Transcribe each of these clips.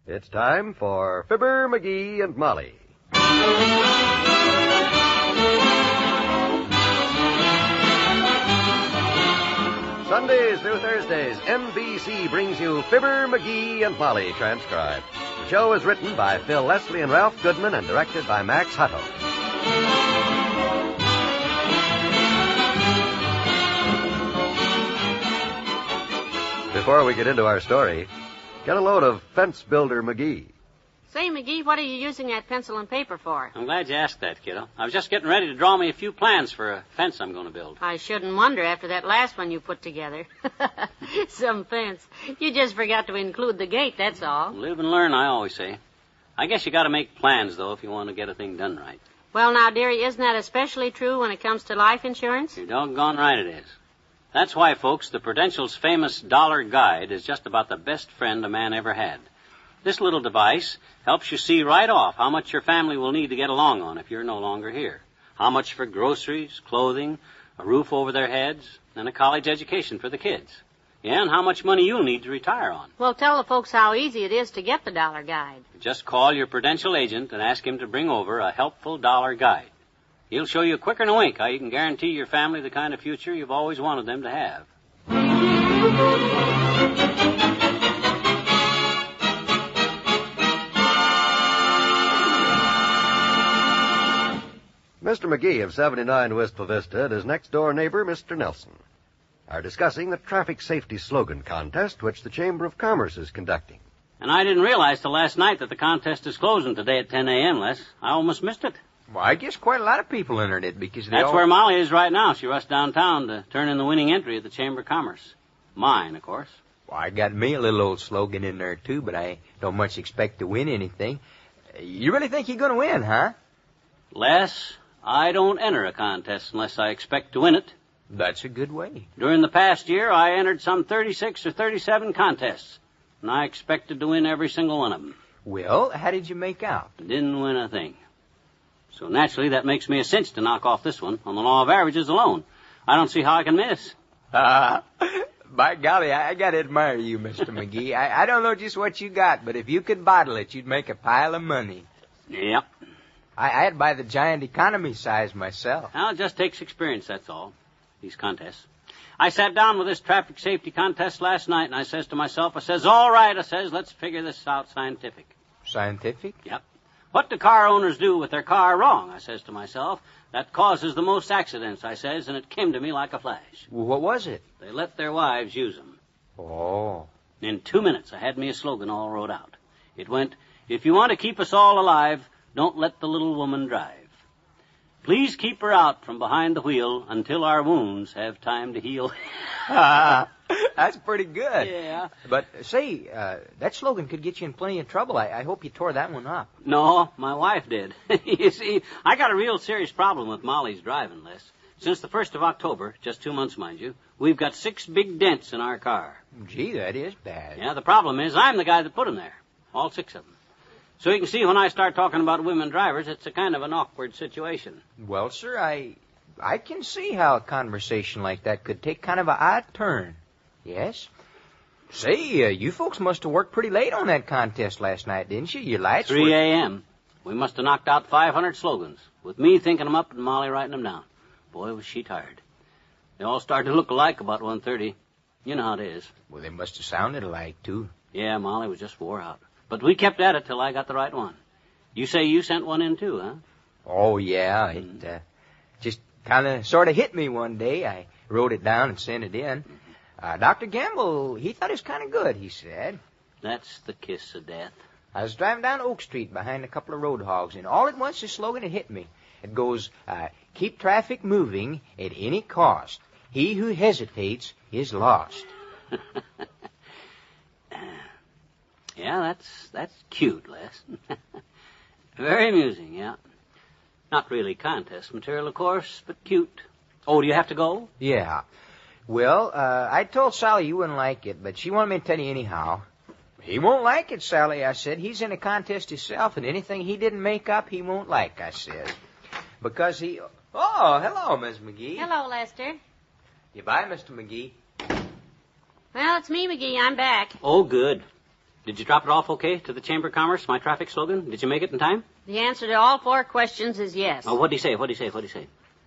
It's time for Fibber, McGee, and Molly. Sundays through Thursdays, NBC brings you Fibber, McGee, and Molly transcribed. The show is written by Phil Leslie and Ralph Goodman and directed by Max Hutto. Before we get into our story, get a load of Fence Builder McGee. Say, McGee, what are you using that pencil and paper for? I'm glad you asked that, kiddo. I was just getting ready to draw me a few plans for a fence I'm going to build. I shouldn't wonder after that last one you put together. Some fence. You just forgot to include the gate, that's all. Live and learn, I always say. I guess you got to make plans, though, if you want to get a thing done right. Well, now, dearie, isn't that especially true when it comes to life insurance? You're doggone right it is. That's why, folks, the Prudential's famous Dollar Guide is just about the best friend a man ever had. This little device helps you see right off how much your family will need to get along on if you're no longer here. How much for groceries, clothing, a roof over their heads, and a college education for the kids. Yeah, and how much money you'll need to retire on. Well, tell the folks how easy it is to get the Dollar Guide. Just call your Prudential agent and ask him to bring over a helpful Dollar Guide. He'll show you quicker than a wink how you can guarantee your family the kind of future you've always wanted them to have. Mr. McGee of 79 Wistful Vista and his next-door neighbor, Mr. Nelson, are discussing the traffic safety slogan contest which the Chamber of Commerce is conducting. And I didn't realize till last night that the contest is closing today at 10 a.m., Les. I almost missed it. Well, I guess quite a lot of people entered it because That's where Molly is right now. She rushed downtown to turn in the winning entry at the Chamber of Commerce. Mine, of course. Well, I got me a little old slogan in there, too, but I don't much expect to win anything. You really think you're going to win, huh? Les, I don't enter a contest unless I expect to win it. That's a good way. During the past year, I entered some 36 or 37 contests, and I expected to win every single one of them. Well, how did you make out? Didn't win a thing. So naturally, that makes me a cinch to knock off this one on the law of averages alone. I don't see how I can miss. By golly, I got to admire you, Mr. McGee. I don't know just what you got, but if you could bottle it, you'd make a pile of money. Yep. I'd buy the giant economy size myself. Well, it just takes experience, that's all, these contests. I sat down with this traffic safety contest last night, and I says to myself, all right, let's figure this out scientific. Scientific? Yep. What do car owners do with their car wrong, I says to myself, that causes the most accidents, I says, and it came to me like a flash. Well, what was it? They let their wives use them. Oh. In 2 minutes, I had me a slogan all wrote out. It went, if you want to keep us all alive, don't let the little woman drive. Please keep her out from behind the wheel until our wounds have time to heal. That's pretty good. Yeah. But, say, that slogan could get you in plenty of trouble. I hope you tore that one up. No, my wife did. You see, I got a real serious problem with Molly's driving, Les. Since the 1st of October, just 2 months, mind you, we've got 6 big dents in our car. Gee, that is bad. Yeah, the problem is I'm the guy that put them there, all 6 of them. So you can see when I start talking about women drivers, it's a kind of an awkward situation. Well, sir, I can see how a conversation like that could take kind of an odd turn. Yes? Say, you folks must have worked pretty late on that contest last night, didn't you? Your lights 3 a.m. We must have knocked out 500 slogans, with me thinking them up and Molly writing them down. Boy, was she tired. They all started to look alike about 1:30. You know how it is. Well, they must have sounded alike, too. Yeah, Molly was just wore out. But we kept at it till I got the right one. You say you sent one in, too, huh? Oh, yeah. It just kind of sort of hit me one day. I wrote it down and sent it in. Dr. Gamble, he thought it was kind of good, he said. That's the kiss of death. I was driving down Oak Street behind a couple of road hogs, and all at once the slogan had hit me. It goes, keep traffic moving at any cost. He who hesitates is lost. Yeah, that's cute, Les. Very amusing, yeah. Not really contest material, of course, but cute. Oh, do you have to go? Yeah. Well, I told Sally you wouldn't like it, but she wanted me to tell you anyhow. He won't like it, Sally, I said. He's in a contest himself, and anything he didn't make up, he won't like, I said. Because he... Oh, hello, Miss McGee. Hello, Lester. You bye, Mr. McGee. Well, it's me, McGee. I'm back. Oh, good. Did you drop it off okay to the Chamber of Commerce, my traffic slogan? Did you make it in time? The answer to all 4 questions is yes. Oh, what'd he say?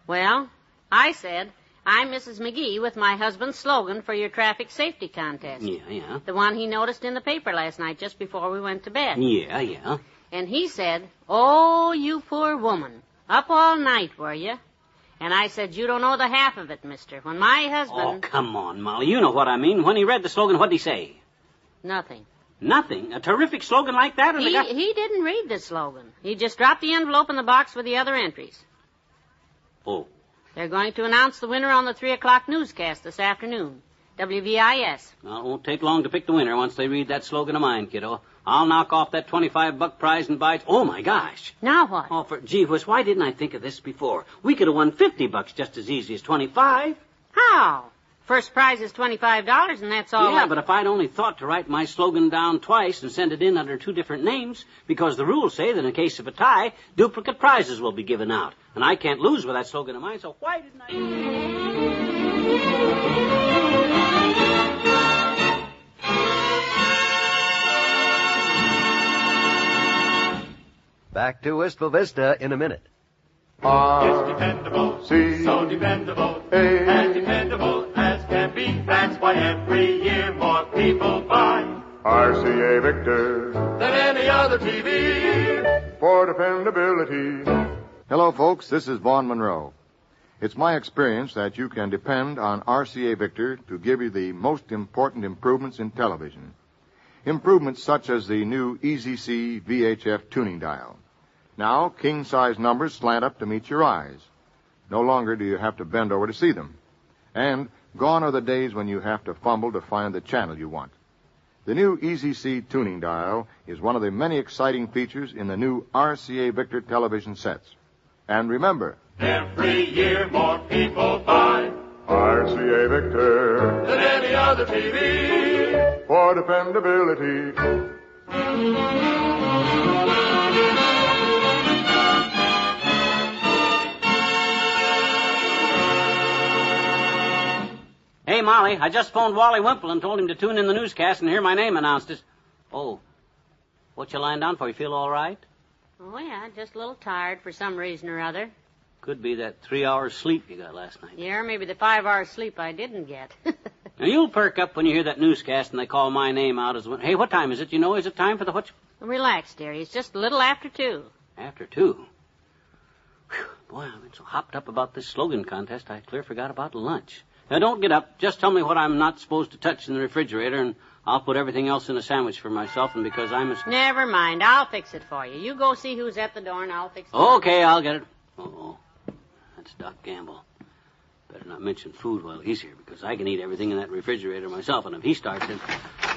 Well, I said, I'm Mrs. McGee with my husband's slogan for your traffic safety contest. Yeah. The one he noticed in the paper last night just before we went to bed. Yeah. And he said, oh, you poor woman. Up all night, were you? And I said, you don't know the half of it, mister. When my husband... Oh, come on, Molly. You know what I mean. When he read the slogan, what'd he say? Nothing. Nothing? A terrific slogan like that? He didn't read the slogan. He just dropped the envelope in the box with the other entries. Oh. They're going to announce the winner on the 3 o'clock newscast this afternoon. WVIS. Well, it won't take long to pick the winner once they read that slogan of mine, kiddo. I'll knock off that $25 prize and buy... Oh, my gosh. Now what? Oh, gee whiz, why didn't I think of this before? We could have won $50 just as easy as $25. How? First prize is $25, and that's all. Yeah, but if I'd only thought to write my slogan down twice and send it in under 2 different names, because the rules say that in case of a tie, duplicate prizes will be given out. And I can't lose with that slogan of mine, so why didn't I... Back to Wistful Vista in a minute. It's dependable, so dependable, as dependable as can be. That's why every year more people buy RCA Victor than any other TV. for dependability. Hello, folks. This is Vaughn Monroe. It's my experience that you can depend on RCA Victor to give you the most important improvements in television. Improvements such as the new EZC VHF tuning dial. Now, king-size numbers slant up to meet your eyes. No longer do you have to bend over to see them. And gone are the days when you have to fumble to find the channel you want. The new EZC tuning dial is one of the many exciting features in the new RCA Victor television sets. And remember, Every year more people buy RCA Victor than any other TV. for dependability. Hey, Molly, I just phoned Wally Wimple and told him to tune in the newscast and hear my name announced. Oh, what you lying down for? You feel all right? Oh, yeah, just a little tired for some reason or other. Could be that 3 hours sleep you got last night. Yeah, or maybe the 5 hours sleep I didn't get. Now, you'll perk up when you hear that newscast and they call my name out as... Hey, what time is it? You know, is it time for the what... Relax, dearie. It's just a little after 2. After 2. Whew, boy, I've been so hopped up about this slogan contest, I clear forgot about lunch. Now, don't get up. Just tell me what I'm not supposed to touch in the refrigerator, and I'll put everything else in a sandwich for myself, and because I'm a... Never mind. I'll fix it for you. You go see who's at the door, and I'll fix it. Okay, I'll get it. Uh-oh. That's Doc Gamble. Better not mention food while he's here, because I can eat everything in that refrigerator myself, and if he starts it...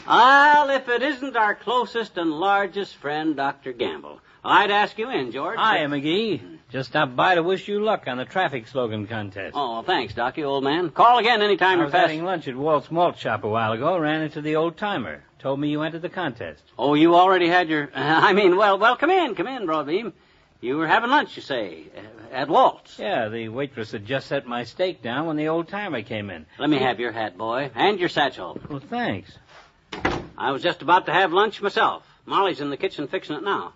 Well, if it isn't our closest and largest friend, Dr. Gamble. I'd ask you in, George. Hi, McGee. Just stopped by to wish you luck on the traffic slogan contest. Oh, well, thanks, Doc, you old man. Call again any time I you're was fast. having lunch at Walt's Malt Shop a while ago. Ran into the old timer. Told me you entered the contest. Oh, you already had your... well, come in, Broadbeam. You were having lunch, you say, at Walt's. Yeah, the waitress had just set my steak down when the old timer came in. Let me have your hat, boy, and your satchel. Well, thanks. I was just about to have lunch myself. Molly's in the kitchen fixing it now.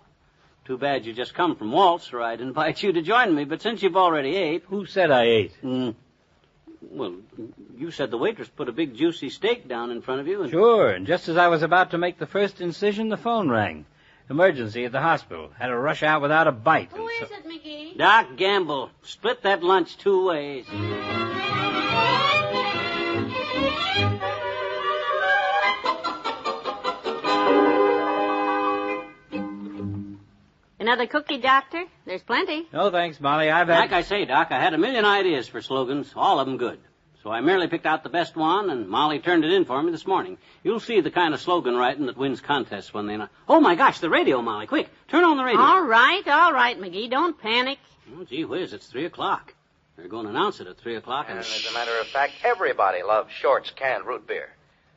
Too bad you just come from Walt's, or I'd invite you to join me, but since you've already ate... Who said I ate? Well, you said the waitress put a big juicy steak down in front of you and... Sure, and just as I was about to make the first incision, the phone rang. Emergency at the hospital. Had to rush out without a bite. Who is it, McGee? Doc Gamble. Split that lunch 2 ways. Another cookie, Doctor? There's plenty. No, thanks, Molly. I've had... Like I say, Doc, I had a million ideas for slogans, all of them good. So I merely picked out the best one, and Molly turned it in for me this morning. You'll see the kind of slogan writing that wins contests when they... Oh, my gosh, the radio, Molly. Quick, turn on the radio. All right, McGee. Don't panic. Oh, gee whiz, it's 3 o'clock. They're going to announce it at 3 o'clock. And as a matter of fact, everybody loves Shorts canned root beer.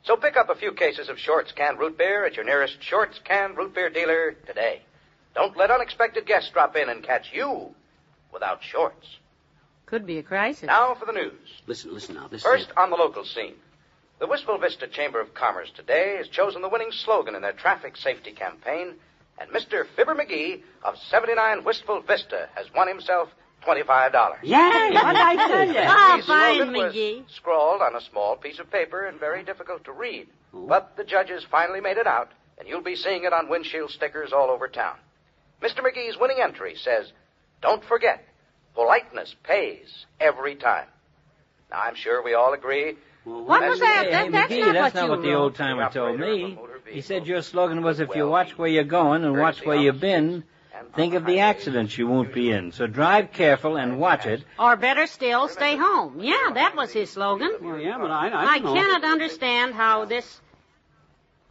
So pick up a few cases of Shorts canned root beer at your nearest Shorts canned root beer dealer today. Don't let unexpected guests drop in and catch you without Shorts. Could be a crisis. Now for the news. Listen now. This First, on the local scene. The Wistful Vista Chamber of Commerce today has chosen the winning slogan in their traffic safety campaign, and Mr. Fibber McGee of 79 Wistful Vista has won himself $25. Yay! What did I tell you? Ah, The fine, slogan was McGee. scrawled on a small piece of paper and very difficult to read. But the judges finally made it out, and you'll be seeing it on windshield stickers all over town. Mr. McGee's winning entry says, "Don't forget, politeness pays every time." Now, I'm sure we all agree. What was that? Hey, That's McGee, not that's what not you what the wrote. old timer The told operator of a me. motor He vehicle said your slogan was, if you will watch be where you're going and watch courtesy where of you've been, and think of the accidents you won't be in. So drive careful and watch it. Or better still, stay home. Yeah, that was his slogan. Well, yeah, but I I don't know. cannot understand how this...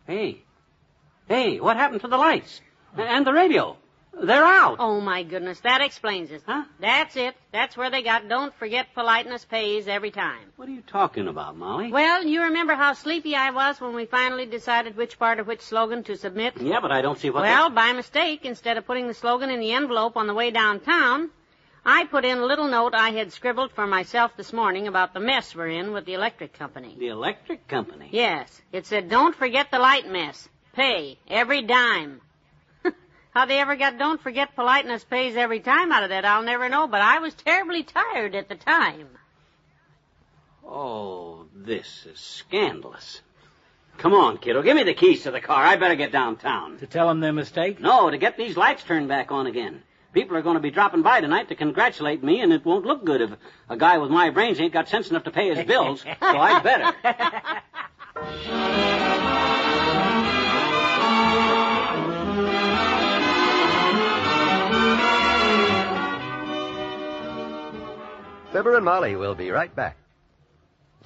Hey, what happened to the lights? And the radio? They're out. Oh, my goodness, that explains it. Huh? That's it. That's where they got, don't forget politeness pays every time. What are you talking about, Molly? Well, you remember how sleepy I was when we finally decided which part of which slogan to submit? Yeah, but I don't see what... Well, by mistake, instead of putting the slogan in the envelope on the way downtown, I put in a little note I had scribbled for myself this morning about the mess we're in with the electric company. The electric company? Yes, it said, don't forget the light mess. Pay every dime. How they ever got don't forget politeness pays every time out of that, I'll never know, but I was terribly tired at the time. Oh, this is scandalous. Come on, kiddo, give me the keys to the car. I better get downtown. To tell them their mistake? No, to get these lights turned back on again. People are going to be dropping by tonight to congratulate me, and it won't look good if a guy with my brains ain't got sense enough to pay his bills, so I'd better. Fibber and Molly will be right back.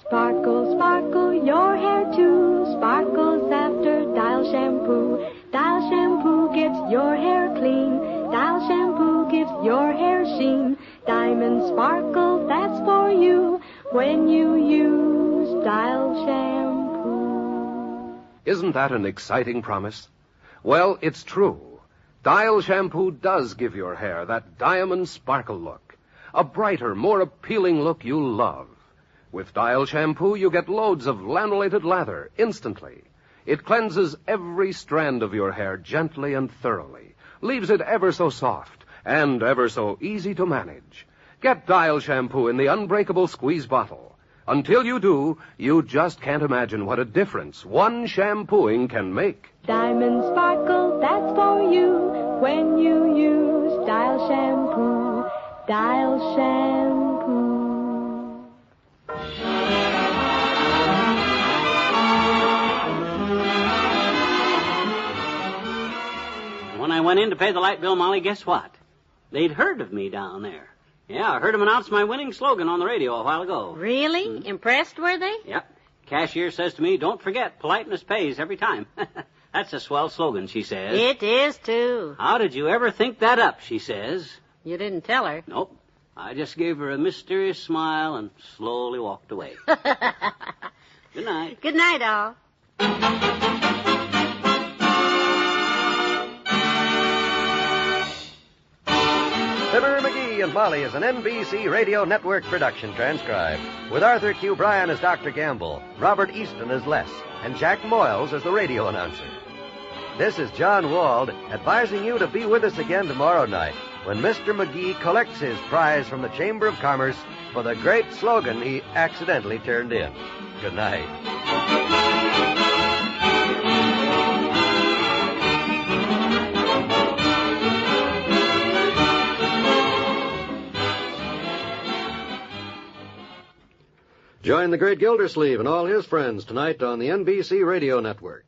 Sparkle, sparkle, your hair too. Sparkles after Dial shampoo. Dial shampoo gets your hair clean. Dial shampoo gives your hair sheen. Diamond sparkle, that's for you when you use Dial shampoo. Isn't that an exciting promise? Well, it's true. Dial shampoo does give your hair that diamond sparkle look. A brighter, more appealing look you'll love. With Dial shampoo, you get loads of lanolated lather instantly. It cleanses every strand of your hair gently and thoroughly, leaves it ever so soft and ever so easy to manage. Get Dial shampoo in the unbreakable squeeze bottle. Until you do, you just can't imagine what a difference one shampooing can make. Diamond sparkle, that's for you when you use Dial shampoo. Dial shampoo. When I went in to pay the light bill, Molly, guess what? They'd heard of me down there. Yeah, I heard them announce my winning slogan on the radio a while ago. Really? Impressed, were they? Yep. Cashier says to me, don't forget, politeness pays every time. That's a swell slogan, she says. It is, too. How did you ever think that up, she says. You didn't tell her. Nope. I just gave her a mysterious smile and slowly walked away. Good night. Good night, all. Fibber, McGee, and Molly is an NBC Radio Network production transcribed, with Arthur Q. Bryan as Dr. Gamble, Robert Easton as Les, and Jack Moyles as the radio announcer. This is John Wald advising you to be with us again tomorrow night when Mr. McGee collects his prize from the Chamber of Commerce for the great slogan he accidentally turned in. Good night. Join the great Gildersleeve and all his friends tonight on the NBC Radio Network.